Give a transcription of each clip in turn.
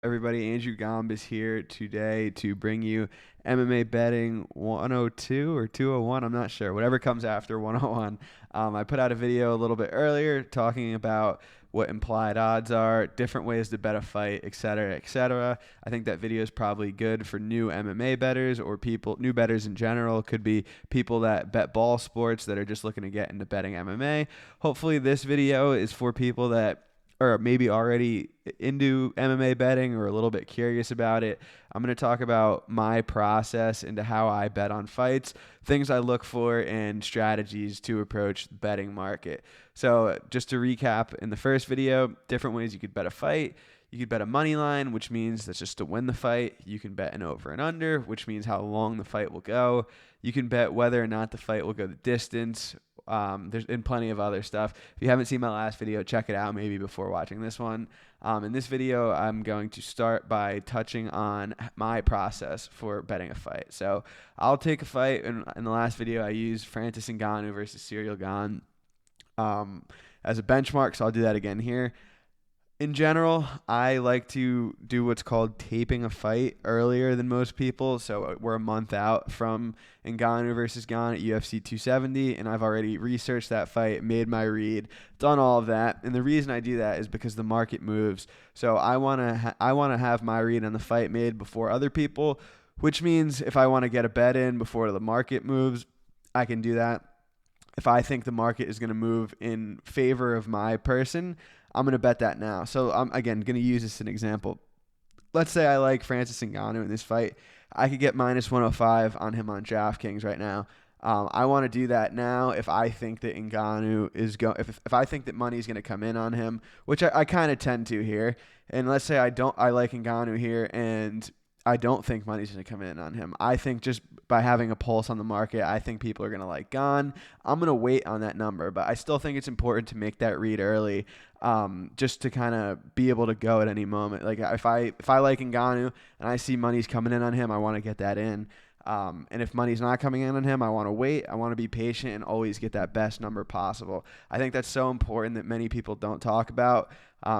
everybody? Andrew Gomb is here today to bring you MMA Betting 102 or 201. I'm not sure. Whatever comes after 101. I put out a video a little bit earlier talking about what implied odds are, different ways to bet a fight, etc., etc. I think that video is probably good for new MMA bettors or new bettors in general. Could be people that bet ball sports that are just looking to get into betting MMA. Hopefully this video is for people that or maybe already into MMA betting or a little bit curious about it. I'm going to talk about my process into how I bet on fights, things I look for, and strategies to approach the betting market. So just to recap, in the first video, different ways you could bet a fight. You could bet a money line, which means that's just to win the fight. You can bet an over and under, which means how long the fight will go. You can bet whether or not the fight will go the distance. There's been plenty of other stuff. If you haven't seen my last video, check it out maybe before watching this one. In this video, I'm going to start by touching on my process for betting a fight. So I'll take a fight. In the last video, I used Francis Ngannou versus Ciryl Gane as a benchmark, so I'll do that again here. In general, I like to do what's called taping a fight earlier than most people. So we're a month out from Ngannou versus Gane at UFC 270, and I've already researched that fight, made my read, done all of that. And the reason I do that is because the market moves. So I want to have my read on the fight made before other people, which means if I want to get a bet in before the market moves, I can do that. If I think the market is going to move in favor of my person, I'm going to bet that now. So I'm, again, going to use this as an example. Let's say I like Francis Ngannou in this fight. I could get minus 105 on him on DraftKings right now. I want to do that now if I think that Ngannou is if I think that money is going to come in on him, which I kind of tend to here. And let's say I like Ngannou here and I don't think money's going to come in on him. I think just by having a pulse on the market, I think people are going to like Gane. I'm going to wait on that number, but I still think it's important to make that read early, just to kind of be able to go at any moment. Like if I like Ngannou and I see money's coming in on him, I want to get that in. And if money's not coming in on him, I want to wait. I want to be patient and always get that best number possible. I think that's so important that many people don't talk about.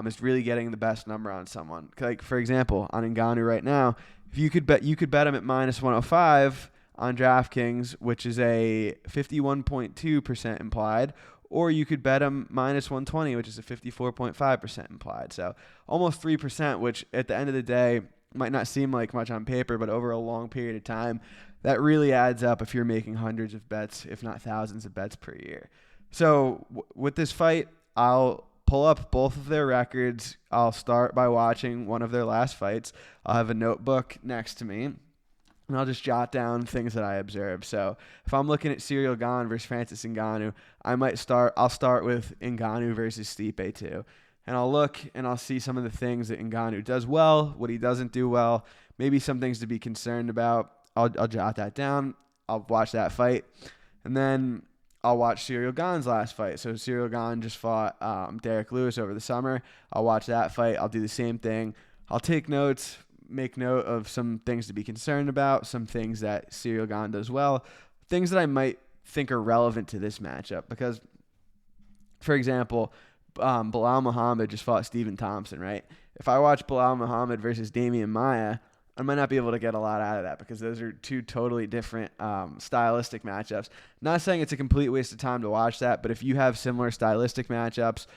Is really getting the best number on someone. Like for example, on Ngannou right now, if you could bet him at minus 105 on DraftKings, which is a 51.2% implied, or you could bet him minus 120, which is a 54.5% implied. So almost 3%, which at the end of the day might not seem like much on paper, but over a long period of time, that really adds up if you're making hundreds of bets, if not thousands of bets per year. So with this fight, I'll pull up both of their records. I'll start by watching one of their last fights. I'll have a notebook next to me, and I'll just jot down things that I observe. So if I'm looking at Ciryl Gane versus Francis Ngannou, I'll start with Ngannou versus Stipe too. And I'll look and I'll see some of the things that Ngannou does well, what he doesn't do well, maybe some things to be concerned about. I'll jot that down. I'll watch that fight. And then I'll watch Ciryl Gane's last fight. So Ciryl Gane just fought Derek Lewis over the summer. I'll watch that fight. I'll do the same thing. I'll take notes, make note of some things to be concerned about, some things that Ciryl Gane does well, things that I might think are relevant to this matchup. Because, for example, Bilal Muhammad just fought Stephen Thompson, right? If I watch Bilal Muhammad versus Damian Maia, I might not be able to get a lot out of that because those are two totally different stylistic matchups. Not saying it's a complete waste of time to watch that, but if you have similar stylistic matchups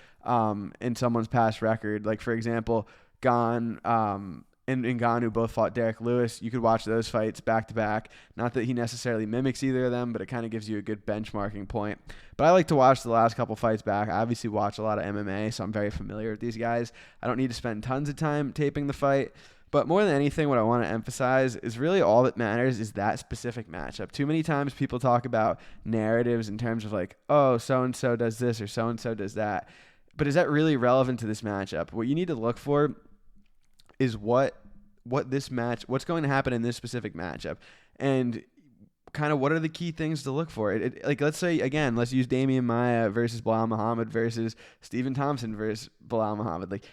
in someone's past record, like for example, Gane and Ngannou both fought Derek Lewis, you could watch those fights back to back. Not that he necessarily mimics either of them, but it kind of gives you a good benchmarking point. But I like to watch the last couple fights back. I obviously watch a lot of MMA, so I'm very familiar with these guys. I don't need to spend tons of time taping the fight. But more than anything, what I want to emphasize is really all that matters is that specific matchup. Too many times people talk about narratives in terms of like, oh, so-and-so does this or so-and-so does that. But is that really relevant to this matchup? What you need to look for is what's going to happen in this specific matchup. And kind of what are the key things to look for? Like, let's say, again, let's use Damian Maia versus Bilal Muhammad versus Stephen Thompson versus Bilal Muhammad. Like,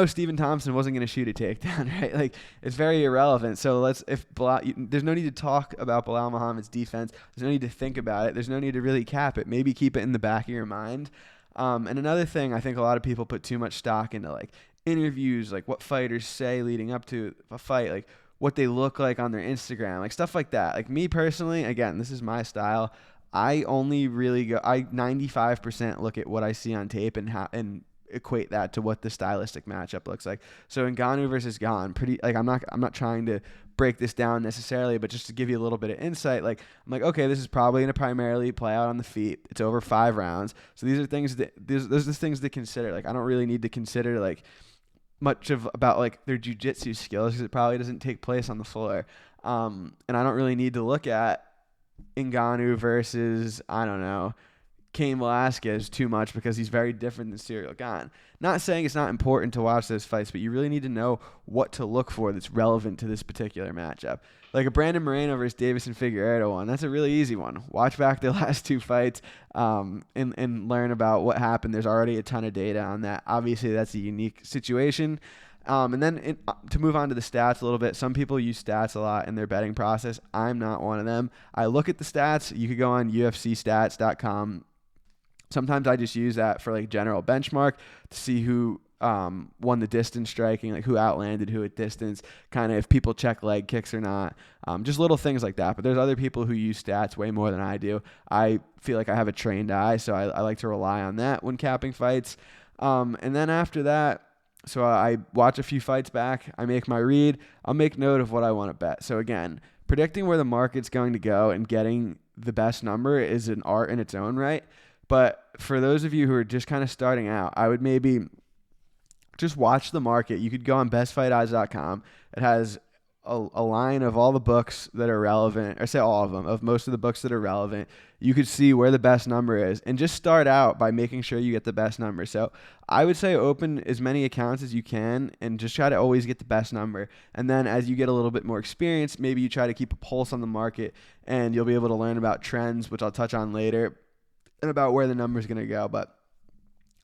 Stephen Thompson wasn't going to shoot a takedown, right? Like, it's very irrelevant. So there's no need to talk about Bilal Muhammad's defense. There's no need to think about it. There's no need to really cap it. Maybe keep it in the back of your mind. And another thing, I think a lot of people put too much stock into like interviews, like what fighters say leading up to a fight, like what they look like on their Instagram, like stuff like that. Like me personally, again, this is my style. I only really go, I 95% look at what I see on tape and equate that to what the stylistic matchup looks like. So Ngannou versus Gane, pretty, like I'm not trying to break this down necessarily, but just to give you a little bit of insight, like I'm like, okay, this is probably going to primarily play out on the feet. It's over 5 rounds. So these are things that those are things to consider. Like I don't really need to consider like much of about like their jiu-jitsu skills because it probably doesn't take place on the floor. And I don't really need to look at Ngannou versus, I don't know, Cain Velasquez too much because he's very different than Ciryl Gane. Not saying it's not important to watch those fights, but you really need to know what to look for that's relevant to this particular matchup. Like a Brandon Moreno versus Davison Figueiredo one, that's a really easy one. Watch back the last 2 fights and learn about what happened. There's already a ton of data on that. Obviously, that's a unique situation. And then to move on to the stats a little bit, some people use stats a lot in their betting process. I'm not one of them. I look at the stats. You could go on ufcstats.com. Sometimes I just use that for like general benchmark to see who won the distance striking, like who outlanded who at distance, kind of if people check leg kicks or not, just little things like that. But there's other people who use stats way more than I do. I feel like I have a trained eye, so I like to rely on that when capping fights. And then after that, so I watch a few fights back. I make my read. I'll make note of what I want to bet. So again, predicting where the market's going to go and getting the best number is an art in its own right. But for those of you who are just kind of starting out, I would maybe just watch the market. You could go on bestfightodds.com. It has a line of all the books that are relevant, or say all of them, of most of the books that are relevant. You could see where the best number is and just start out by making sure you get the best number. So I would say open as many accounts as you can and just try to always get the best number. And then as you get a little bit more experience, maybe you try to keep a pulse on the market and you'll be able to learn about trends, which I'll touch on later, and about where the number is going to go. But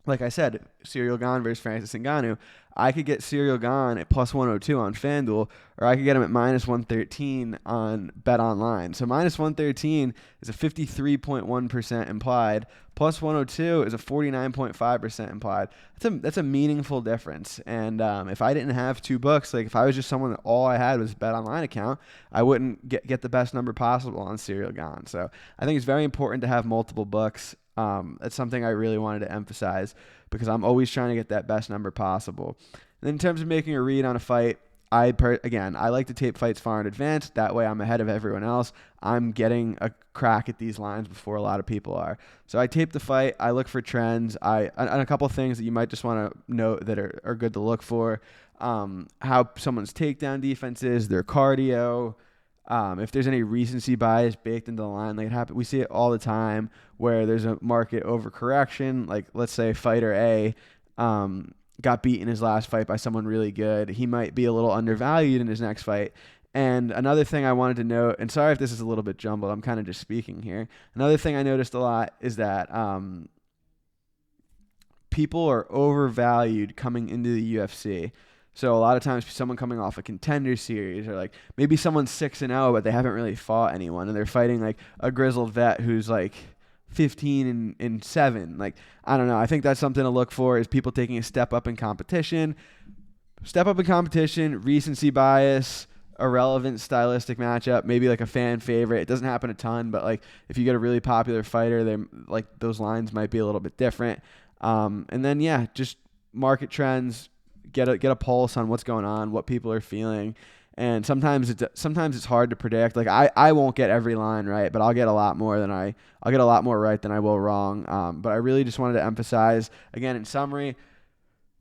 like I said, Ciryl Gane versus Francis Ngannou, I could get Ciryl Gane at plus 102 on FanDuel, or I could get him at minus 113 on Bet Online. So minus 113 is a 53.1% implied. Plus 102 is a 49.5% implied. That's a meaningful difference. And if I didn't have 2 books, like if I was just someone that all I had was a Bet Online account, I wouldn't get the best number possible on Ciryl Gane. So I think it's very important to have multiple books. That's something I really wanted to emphasize because I'm always trying to get that best number possible. And then in terms of making a read on a fight, I like to tape fights far in advance. That way I'm ahead of everyone else. I'm getting a crack at these lines before a lot of people are. So I tape the fight. I look for trends. And a couple of things that you might just want to note that are good to look for. How someone's takedown defense is, their cardio, if there's any recency bias baked into the line, like it happens, we see it all the time where there's a market overcorrection. Like let's say fighter A got beat in his last fight by someone really good. He might be a little undervalued in his next fight. And another thing I wanted to note, and sorry if this is a little bit jumbled, I'm kind of just speaking here. Another thing I noticed a lot is that people are overvalued coming into the UFC. So a lot of times someone coming off a contender series or like maybe someone's 6-0, but they haven't really fought anyone and they're fighting like a grizzled vet who's like 15-7. Like, I don't know. I think that's something to look for is people taking a step up in competition. Step up in competition, recency bias, a relevant stylistic matchup, maybe like a fan favorite. It doesn't happen a ton, but like if you get a really popular fighter, they like those lines might be a little bit different. And then just market trends. Get a pulse on what's going on, what people are feeling, and sometimes it's hard to predict. Like I won't get every line right, but I'll get a lot more right than I will wrong. But I really just wanted to emphasize again in summary,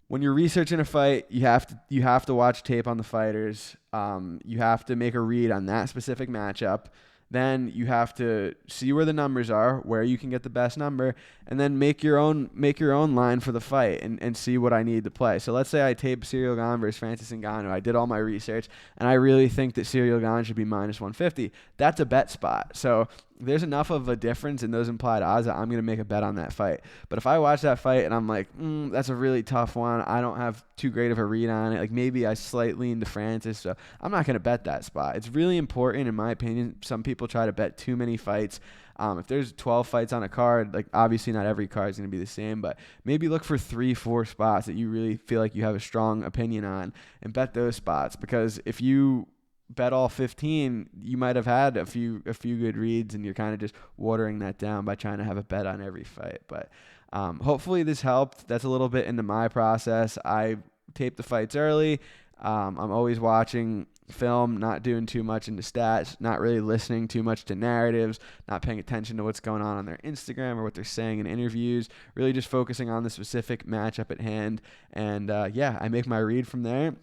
when you're researching a fight, you have to watch tape on the fighters. You have to make a read on that specific matchup. Then you have to see where the numbers are, where you can get the best number, and then make your own line for the fight and see what I need to play. So let's say I tape Ciryl Gane versus Francis Ngannou. I did all my research, and I really think that Ciryl Gane should be minus 150. That's a bet spot. So there's enough of a difference in those implied odds that I'm going to make a bet on that fight. But if I watch that fight and I'm like, that's a really tough one, I don't have too great of a read on it, like maybe I slightly lean to Francis, so I'm not going to bet that spot. It's really important, in my opinion. Some people try to bet too many fights. If there's 12 fights on a card, like obviously not every card is going to be the same, but maybe look for 3-4 spots that you really feel like you have a strong opinion on and bet those spots. Because if you bet all 15, you might have had a few good reads, and you're kind of just watering that down by trying to have a bet on every fight. But hopefully this helped. That's a little bit into my process. I tape the fights early. I'm always watching film, not doing too much into stats, not really listening too much to narratives, not paying attention to what's going on their Instagram or what they're saying in interviews, really just focusing on the specific matchup at hand. And I make my read from there.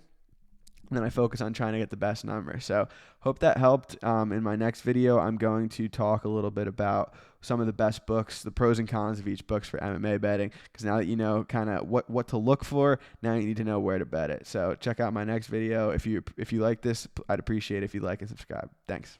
And then I focus on trying to get the best number. So hope that helped. In my next video, I'm going to talk a little bit about some of the best books, the pros and cons of each books for MMA betting. Because now that you know kind of what to look for, now you need to know where to bet it. So check out my next video. If you like this, I'd appreciate it if you like and subscribe. Thanks.